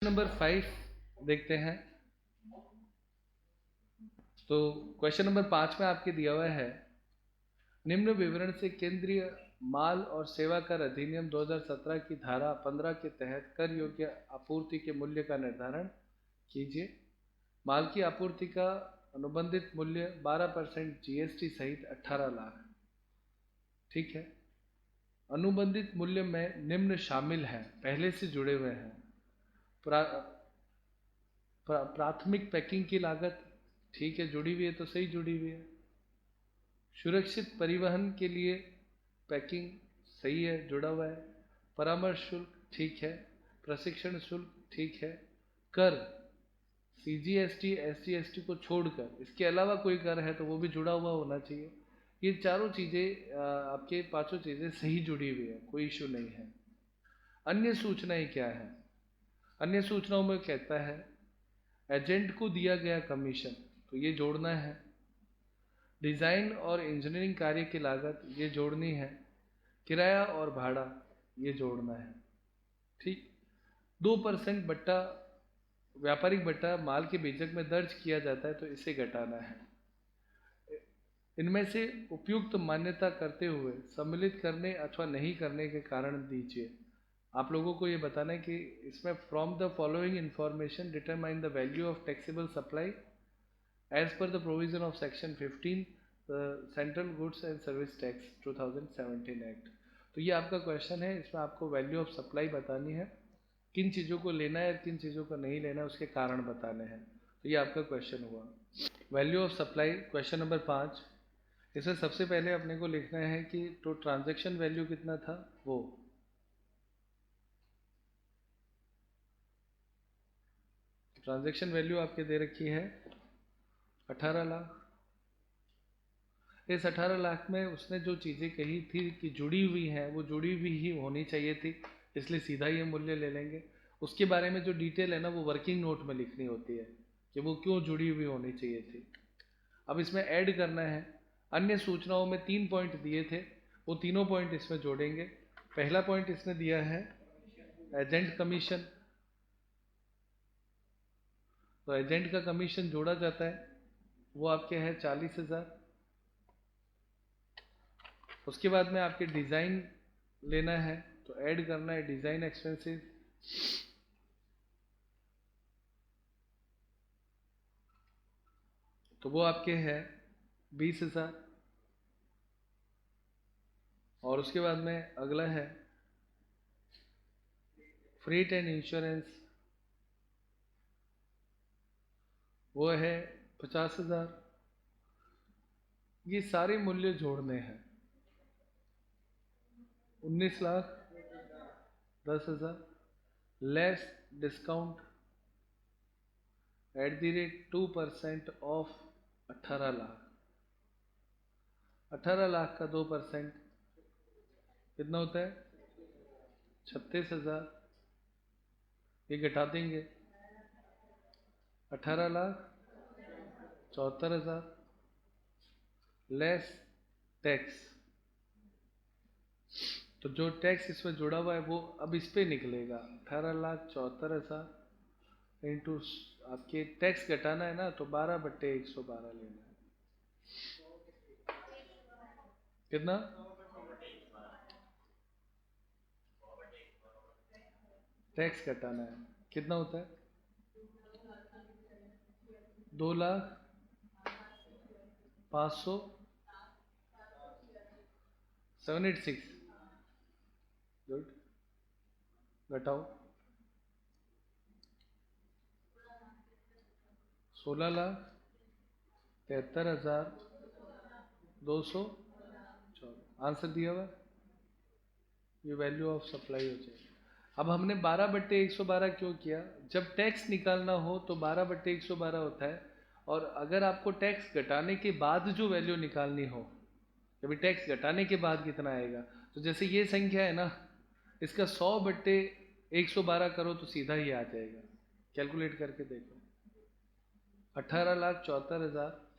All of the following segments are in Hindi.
नंबर 5 देखते हैं। तो क्वेश्चन नंबर 5 में आपके दिया हुआ है, निम्न विवरण से केंद्रीय माल और सेवा कर अधिनियम 2017 की धारा 15 के तहत कर योग्य आपूर्ति के मूल्य का निर्धारण कीजिए। माल की आपूर्ति का अनुबंधित मूल्य 12% जीएसटी सहित 18 लाख। ठीक है। अनुबंधित मूल्य में निम्न शामिल हैं, पहले से जुड़े हुए हैं। प्राथमिक पैकिंग की लागत, ठीक है, जुड़ी हुई है तो सही जुड़ी हुई है। सुरक्षित परिवहन के लिए पैकिंग, सही है, जुड़ा हुआ है। परामर्श शुल्क, ठीक है। प्रशिक्षण शुल्क, ठीक है। कर, सीजीएसटी एसजीएसटी को छोड़कर इसके अलावा कोई कर है तो वो भी जुड़ा हुआ होना चाहिए। ये चारों चीज़ें आपके पांचों चीज़ें सही जुड़ी हुई है, कोई इशू नहीं है। अन्य सूचनाएं क्या है? अन्य सूचनाओं में कहता है एजेंट को दिया गया कमीशन, तो ये जोड़ना है। डिज़ाइन और इंजीनियरिंग कार्य की लागत, ये जोड़नी है। किराया और भाड़ा, ये जोड़ना है। ठीक। 2% बट्टा, व्यापारिक बट्टा माल के बीजक में दर्ज किया जाता है तो इसे घटाना है। इनमें से उपयुक्त मान्यता करते हुए सम्मिलित करने अथवा नहीं करने के कारण दीजिए। आप लोगों को ये बताना है कि इसमें from the following information determine the value of taxable supply as per the provision of section 15 central goods and service tax 2017 act. तो ये आपका क्वेश्चन है, इसमें आपको वैल्यू ऑफ सप्लाई बतानी है, किन चीज़ों को लेना है और किन चीज़ों को नहीं लेना है उसके कारण बताने हैं। तो ये आपका क्वेश्चन हुआ value of supply, question number 5। इसमें सबसे पहले अपने को लिखना है कि तो ट्रांजैक्शन वैल्यू कितना था, वो ट्रांजैक्शन वैल्यू आपके दे रखी है 18 लाख। इस 18 लाख में उसने जो चीज़ें कही थी कि जुड़ी हुई हैं, वो जुड़ी हुई ही होनी चाहिए थी, इसलिए सीधा ये मूल्य ले लेंगे। उसके बारे में जो डिटेल है ना, वो वर्किंग नोट में लिखनी होती है कि वो क्यों जुड़ी हुई होनी चाहिए थी। अब इसमें ऐड करना है। अन्य सूचनाओं में 3 पॉइंट दिए थे, वो तीनों पॉइंट इसमें जोड़ेंगे। पहला पॉइंट इसने दिया है एजेंट कमीशन, तो एजेंट का कमीशन जोड़ा जाता है, वो आपके है 40,000। उसके बाद में आपके डिज़ाइन लेना है तो ऐड करना है डिज़ाइन एक्सपेंसेस, तो वो आपके है 20,000। और उसके बाद में अगला है फ्रेट एंड इंश्योरेंस, वो है 50,000। ये सारे मूल्य जोड़ने हैं। 19,10,000 less discount at the rate 2% of 18 lakh. 18 lakh का 2% कितना होता है? 36,000। ये घटा देंगे, 18,74,000 लेस टैक्स। तो जो टैक्स इसमें जुड़ा हुआ है वो अब इस पे निकलेगा, 18,74,000 इंटू आपके टैक्स घटाना है ना, तो 12/112 लेना है। कितना? टैक्स घटाना है, कितना होता है? 2,05,000 786। गुड, घटाओ 16,73,214। आंसर दिया हुआ, ये वैल्यू ऑफ सप्लाई हो जाएगी। अब हमने 12/112 क्यों किया? जब टैक्स निकालना हो तो 12/112 होता है, और अगर आपको टैक्स घटाने के बाद जो वैल्यू निकालनी हो, जब टैक्स घटाने के बाद कितना आएगा, तो जैसे ये संख्या है ना, इसका 100/112 करो तो सीधा ही आ जाएगा। कैलकुलेट करके देखो, 18,74,000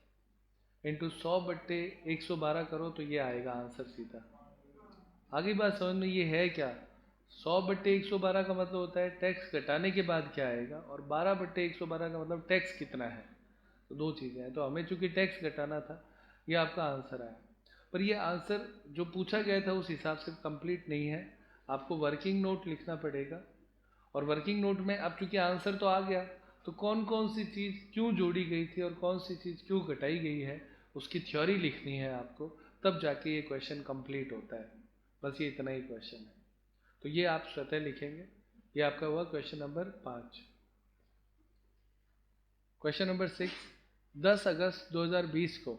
इंटू 100/112 करो तो ये आएगा आंसर सीधा। आगे बात समझ में, ये है क्या? 100/112 का मतलब होता है टैक्स घटाने के बाद क्या आएगा, और 12/112 का मतलब टैक्स कितना है। तो दो चीज़ें हैं, तो हमें चूंकि टैक्स घटाना था, ये आपका आंसर आया। पर ये आंसर जो पूछा गया था उस हिसाब से कंप्लीट नहीं है, आपको वर्किंग नोट लिखना पड़ेगा। और वर्किंग नोट में अब चूंकि आंसर तो आ गया, तो कौन कौन सी चीज़ क्यों जोड़ी गई थी और कौन सी चीज़ क्यों घटाई गई है, उसकी थ्योरी लिखनी है आपको, तब जाके ये क्वेश्चन कंप्लीट होता है। बस ये इतना ही क्वेश्चन है, तो ये आप स्वतः लिखेंगे। ये आपका हुआ क्वेश्चन नंबर 5। क्वेश्चन नंबर 6, 10 अगस्त 2020 को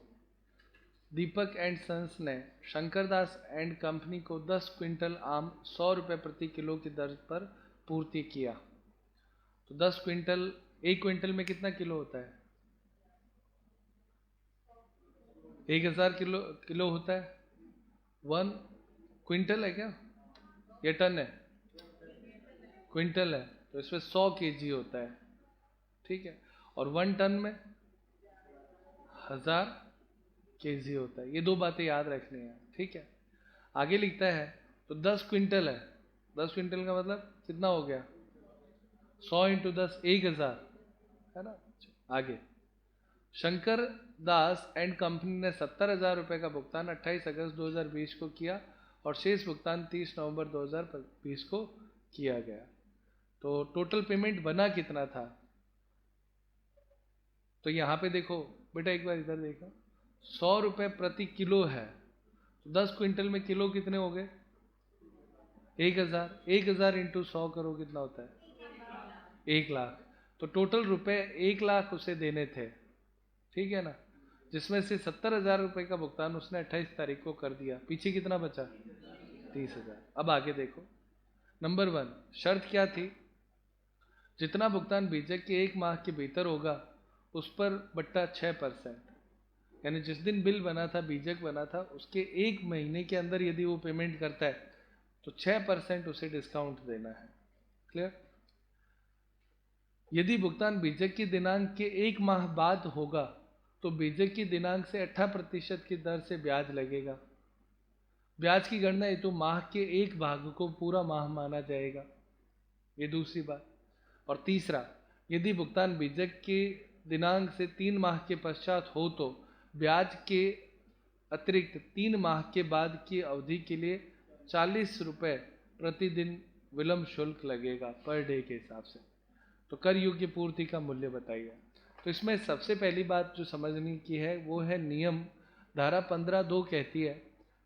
दीपक एंड सन्स ने शंकरदास एंड कंपनी को 10 क्विंटल आम 100 रुपये प्रति किलो की दर पर पूर्ति किया। तो 10 क्विंटल, एक क्विंटल में कितना किलो होता है? 1000 किलो होता है। 1 क्विंटल है क्या, ये टन है? क्विंटल है, तो इसमें 100 केजी होता है, ठीक है। और 1 टन में 1000 केजी होता है। ये दो बातें याद रखनी है, ठीक है। आगे लिखता है, तो 10 क्विंटल है, 10 क्विंटल का मतलब कितना हो गया? 100 इंटू 10 1000, है ना। आगे, शंकर दास एंड कंपनी ने 70,000 रुपये का भुगतान 28 अगस्त 2020 को किया और शेष भुगतान 30 नवंबर 2020 को किया गया। तो टोटल पेमेंट बना कितना था? तो यहाँ पे देखो बेटा, एक बार इधर देखो, 100 रुपये प्रति किलो है, तो 10 क्विंटल में किलो कितने हो गए? 1000। 1000 इंटू 100 करो, कितना होता है? 1 लाख। तो टोटल रुपए 1 लाख उसे देने थे, ठीक है ना, जिसमें से 70,000 रुपये का भुगतान उसने 28 तारीख को कर दिया। पीछे कितना बचा? 30,000। अब आगे देखो, नंबर 1 शर्त क्या थी? जितना भुगतान बीजक के 1 माह के भीतर होगा उस पर बट्टा 6%, यानी जिस दिन बिल बना था, बीजक बना था, उसके 1 महीने के अंदर यदि वो पेमेंट करता है तो 6% उसे डिस्काउंट देना है। क्लियर? यदि भुगतान बीजक की दिनांक के 1 माह बाद होगा तो बीजक की दिनांक से 18% की दर से ब्याज लगेगा। ब्याज की गणना हेतु माह के एक भाग को पूरा माह माना जाएगा, ये दूसरी बात। और तीसरा, यदि भुगतान बीजक के दिनांक से 3 माह के पश्चात हो तो ब्याज के अतिरिक्त 3 माह के बाद की अवधि के लिए 40 रुपये प्रतिदिन विलंब शुल्क लगेगा पर डे के हिसाब से। तो कर योग्य पूर्ति का मूल्य बताइए। तो इसमें सबसे पहली बात जो समझने की है वो है नियम। धारा 15(2) कहती है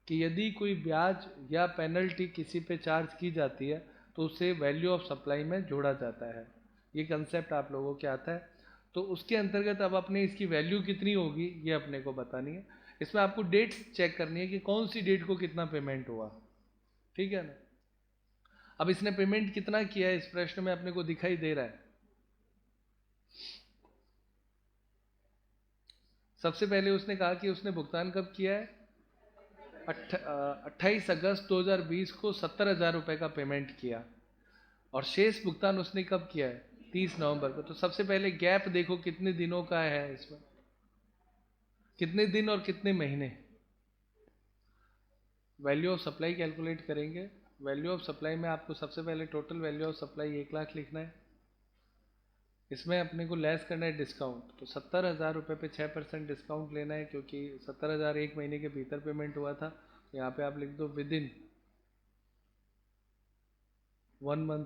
कि यदि कोई ब्याज या पेनल्टी किसी पे चार्ज की जाती है तो उसे वैल्यू ऑफ सप्लाई में जोड़ा जाता है। ये कंसेप्ट आप लोगों के आता है। तो उसके अंतर्गत अब अपने इसकी वैल्यू कितनी होगी ये अपने को बतानी है। इसमें आपको डेट्स चेक करनी है कि कौन सी डेट को कितना पेमेंट हुआ, ठीक है ना। अब इसने पेमेंट कितना किया है इस प्रश्न में अपने को दिखाई दे रहा है। सबसे पहले उसने कहा कि उसने भुगतान कब किया है? 28 अगस्त 2020 को 70,000 रुपये का पेमेंट किया, और शेष भुगतान उसने कब किया है? 30 नवंबर को। तो सबसे पहले गैप देखो कितने दिनों का है, इसमें कितने दिन और कितने महीने। वैल्यू ऑफ सप्लाई कैलकुलेट करेंगे। वैल्यू ऑफ सप्लाई में आपको सबसे पहले total value of supply 1 lakh लिखना है। इसमें अपने को लेस करना है डिस्काउंट, तो 70,000 रुपये पे 6% डिस्काउंट लेना है, क्योंकि 70,000 1 महीने के भीतर पेमेंट हुआ था। तो यहाँ पे आप लिख दो विद इन 1 मंथ,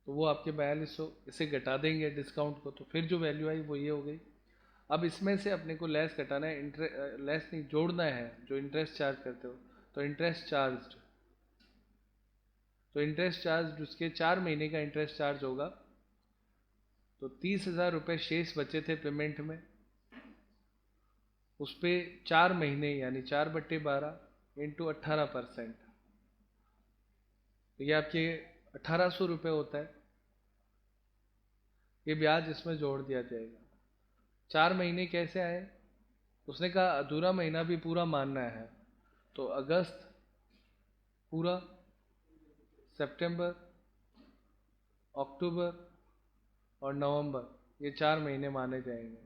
तो वो आपके 4200। इसे घटा देंगे डिस्काउंट को, तो फिर जो वैल्यू आई वो ये हो गई। अब इसमें से अपने को लेस घटाना है, लेस नहीं जोड़ना है, जो इंटरेस्ट चार्ज करते हो। तो इंटरेस्ट चार्ज, तो इंटरेस्ट चार्ज उसके 4 महीने का इंटरेस्ट चार्ज होगा। तो 30,000 रुपये शेष बचे थे पेमेंट में, उस पर 4 महीने यानी 4/12 इंटू 18%, तो ये आपके 1800 रुपये होता है। ये ब्याज इसमें जोड़ दिया जाएगा। 4 महीने कैसे आए? उसने कहा अधूरा महीना भी पूरा मानना है, तो अगस्त पूरा, सितंबर, अक्टूबर और नवंबर, ये 4 महीने माने जाएंगे।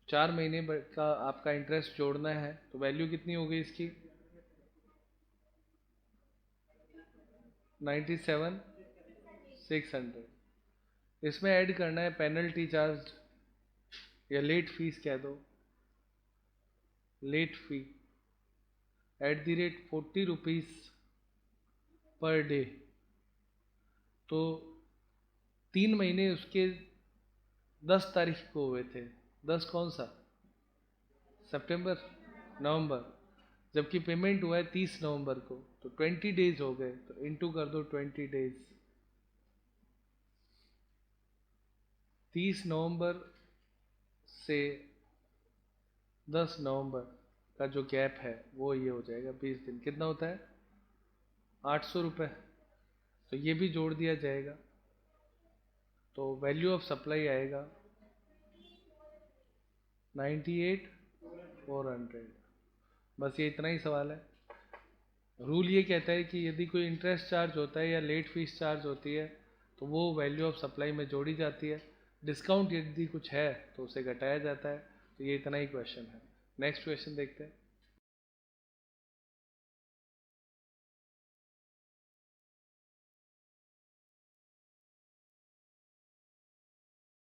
4 महीने का आपका इंटरेस्ट जोड़ना है, तो वैल्यू कितनी हो गई इसकी? 97,600। इसमें ऐड करना है पेनल्टी चार्ज या लेट फीस कह दो, लेट फी @40 पर डे। तो 3 महीने उसके 10 तारीख को हुए थे। 10 कौन सा? सितंबर, नवंबर, जबकि पेमेंट हुआ है 30 नवंबर को, तो 20 डेज हो गए, तो इंटू कर दो 20 डेज। 30 नवंबर से 10 नवंबर का जो गैप है वो ये हो जाएगा 20 दिन। कितना होता है? 800 रुपये। तो ये भी जोड़ दिया जाएगा, तो वैल्यू ऑफ सप्लाई आएगा 98,400। बस ये इतना ही सवाल है। रूल ये कहता है कि यदि कोई इंटरेस्ट चार्ज होता है या लेट फीस चार्ज होती है तो वो वैल्यू ऑफ सप्लाई में जोड़ी जाती है। डिस्काउंट यदि कुछ है तो उसे घटाया जाता है। तो ये इतना ही क्वेश्चन है। नेक्स्ट क्वेश्चन देखते हैं।